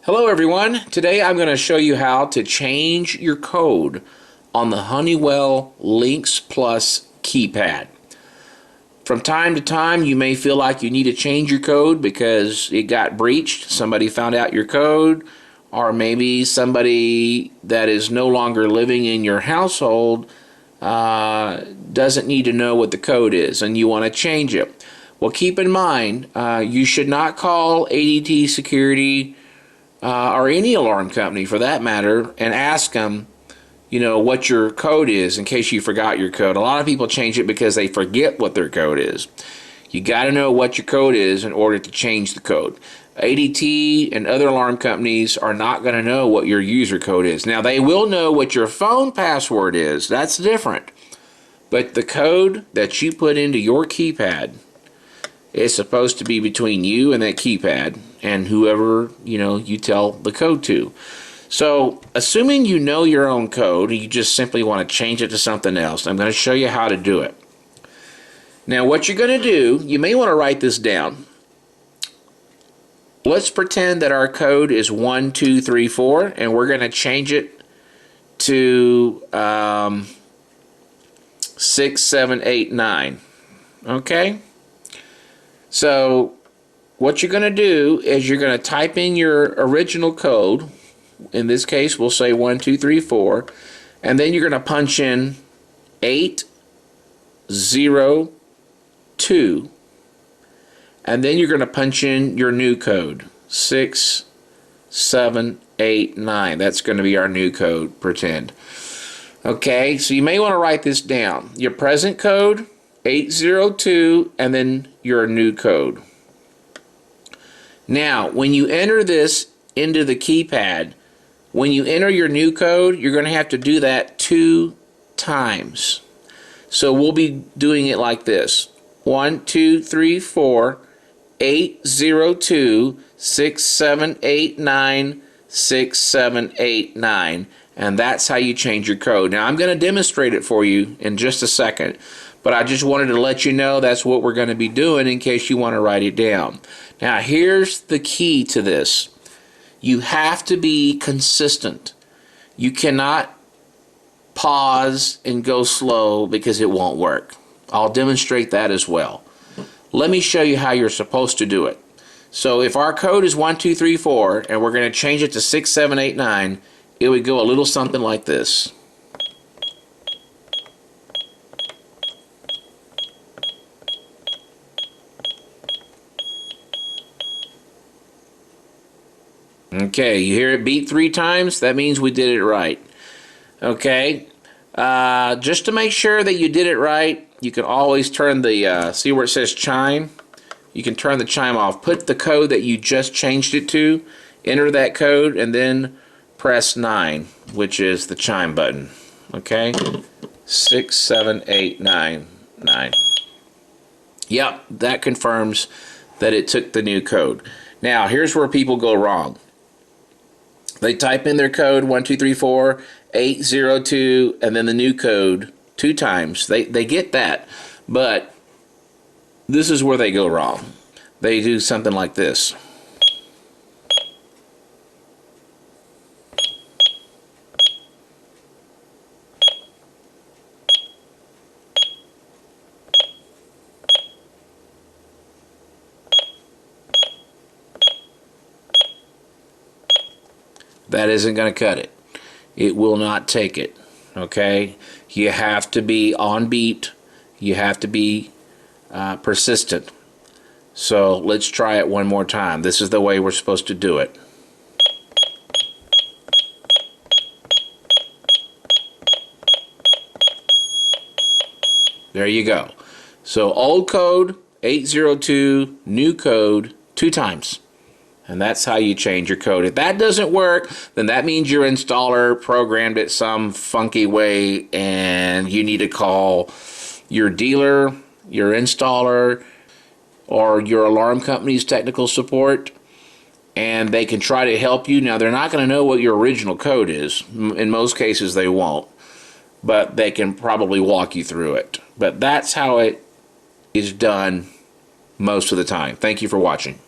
Hello everyone, today I'm going to show you how to change your code on the Honeywell Lynx Plus keypad. From time to time you may feel like you need to change your code because it got breached, somebody found out your code, or maybe somebody that is no longer living in your household doesn't need to know what the code is and you want to change it. Well, keep in mind, you should not call ADT Security or any alarm company for that matter and ask them, what your code is in case you forgot your code. A lot of people change it because they forget what their code is. You got to know what your code is in order to change the code. ADT and other alarm companies are not going to know what your user code is. Now, they will know what your phone password is. That's different. But the code that you put into your keypad is supposed to be between you and that keypad and whoever you tell the code to. So assuming you know your own code, you just simply want to change it to something else. I'm going to show you how to do it. Now what you're going to do, you may want to write this down. Let's pretend that our code is 1, 2, 3, 4 and we're going to change it to 6, 7, 8, 9. Okay? So what you're going to do is you're going to type in your original code. In this case, we'll say 1, 2, 3, 4. And then you're going to punch in 8, 0, 2. And then you're going to punch in your new code. 6, 7, 8, 9. That's going to be our new code, pretend. Okay, so you may want to write this down. Your present code, 802, and then your new code. Now, when you enter this into the keypad, when you enter your new code, you're going to have to do that 2 times. So we'll be doing it like this. 1, 2, 3, 4, 802, 6, 7, 8, 9, 6, 7, 8, 9. And that's how you change your code. Now, I'm going to demonstrate it for you in just a second. But I just wanted to let you know that's what we're going to be doing in case you want to write it down. Now here's the key to this. You have to be consistent. You cannot pause and go slow because it won't work. I'll demonstrate that as well. Let me show you how you're supposed to do it. So if our code is 1, 2, 3, 4 and we're going to change it to 6, 7, 8, 9, it would go a little something like this. Okay, you hear it beep 3 times? That means we did it right. Okay, just to make sure that you did it right, you can always turn the, see where it says chime? You can turn the chime off. Put the code that you just changed it to, enter that code, and then press 9, which is the chime button. Okay, 6, 7, 8, 9, 9. Yep, that confirms that it took the new code. Now, here's where people go wrong. They type in their code 1, 2, 3, 4, 802, and then the new code 2 times. They get that, but this is where they go wrong. They do something like this. That isn't going to cut it. It will not take it. Okay? You have to be on beat. You have to be persistent. So let's try it one more time. This is the way we're supposed to do it. There you go. So old code, 802, new code, 2 times. And that's how you change your code. If that doesn't work, then that means your installer programmed it some funky way and you need to call your dealer, your installer, or your alarm company's technical support, and they can try to help you. Now, they're not going to know what your original code is. In most cases, they won't. But they can probably walk you through it. But that's how it is done most of the time. Thank you for watching.